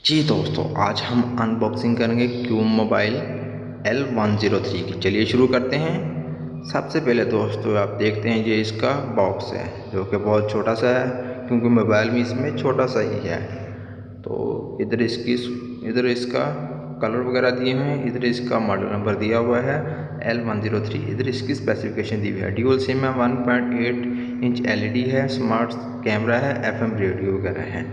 जी दोस्तों, आज हम अनबॉक्सिंग करेंगे क्यूब मोबाइल L103 की। चलिए शुरू करते हैं। सबसे पहले दोस्तों आप देखते हैं ये इसका बॉक्स है जो कि बहुत छोटा सा है, क्योंकि मोबाइल भी इसमें छोटा सा ही है। तो इधर इसका कलर वगैरह दिए हुए हैं, इधर इसका मॉडल नंबर दिया हुआ है L103। इधर इसकी स्पेसिफिकेशन दी हुई है। ड्यूल सिम है, 1.8 इंच LED है, स्मार्ट कैमरा है, FM रेडियो वगैरह है।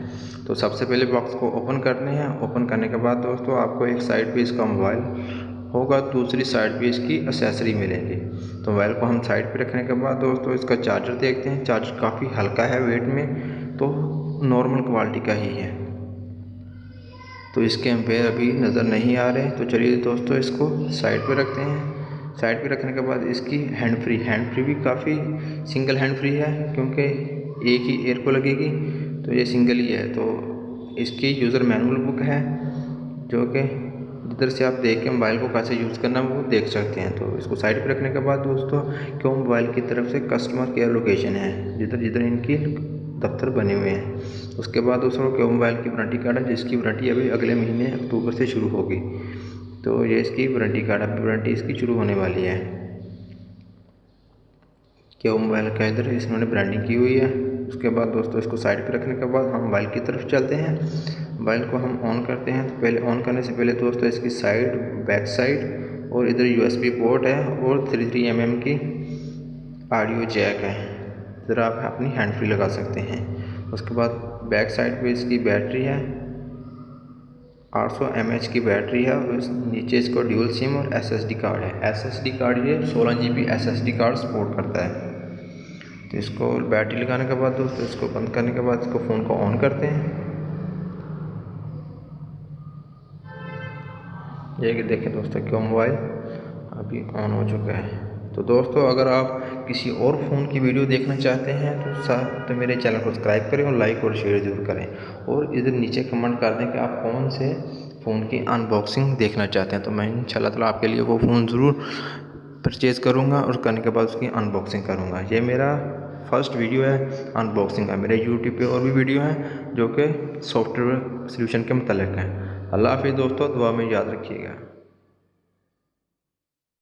तो सबसे पहले बॉक्स को ओपन करते हैं। ओपन करने के बाद दोस्तों आपको एक साइड पे इसका मोबाइल होगा, दूसरी साइड पे इसकी एसेसरी मिलेंगी। तो मोबाइल को हम साइड पे रखने के बाद दोस्तों इसका चार्जर देखते हैं। चार्जर काफ़ी हल्का है वेट में, तो नॉर्मल क्वालिटी का ही है। तो इसके एम्पेयर अभी नज़र नहीं आ रहे। तो चलिए दोस्तों इसको साइड पे रखते हैं। साइड पे रखने के बाद इसकी हैंड फ्री भी काफ़ी सिंगल हैंड फ्री है, क्योंकि एक ही एयर को लगेगी, तो ये सिंगल ही है। तो इसकी यूज़र मैनुअल बुक है, जो कि जिधर से आप देख के मोबाइल को कैसे यूज़ करना वो देख सकते हैं। तो इसको साइड पे रखने के बाद दोस्तों क्यों मोबाइल की तरफ से कस्टमर केयर लोकेशन है, जिधर जिधर इनकी दफ्तर बने हुए हैं। उसके बाद दोस्तों क्यों मोबाइल की वारंटी कार्ड है, जिसकी वारंटी अभी अगले महीने अक्टूबर से शुरू होगी। तो ये इसकी वारंटी कार्ड, अभी वारंटी इसकी शुरू होने वाली है। क्यों मोबाइल का इधर इन्होंने ब्रांडिंग की हुई है। उसके बाद दोस्तों इसको साइड पे रखने के बाद हम मोबाइल की तरफ चलते हैं। मोबाइल को हम ऑन करते हैं। तो पहले ऑन करने से पहले दोस्तों इसकी साइड, बैक साइड और इधर USB पोर्ट है और 33 mm की ऑडियो जैक है, इधर आप अपनी हैंड फ्री लगा सकते हैं। उसके बाद बैक साइड पे इसकी बैटरी है, 800 mAh की बैटरी है, और नीचे इसको ड्यूल सिम और SSD कार्ड है। SSD कार्ड ये 16 GB SSD कार्ड सपोर्ट करता है। तो इसको बैटरी लगाने के बाद दोस्तों इसको बंद करने के बाद इसको फ़ोन को ऑन करते हैं। ये कि देखें दोस्तों क्यों मोबाइल अभी ऑन हो चुका है। तो दोस्तों अगर आप किसी और फ़ोन की वीडियो देखना चाहते हैं तो मेरे चैनल को सब्सक्राइब करें और लाइक और शेयर ज़रूर करें, और इधर नीचे कमेंट कर दें कि आप कौन से फ़ोन की अनबॉक्सिंग देखना चाहते हैं। तो मैं इंशाल्लाह ताला आपके लिए वो फ़ोन ज़रूर परचेज़ करूँगा और करने के बाद उसकी अनबॉक्सिंग करूँगा। ये मेरा फर्स्ट वीडियो है अनबॉक्सिंग का। मेरे यूट्यूब पे और भी वीडियो हैं जो कि सॉफ्टवेयर सॉल्यूशन के मतलब हैं। अल्लाह हाफ़िज़ दोस्तों, दुआ में याद रखिएगा।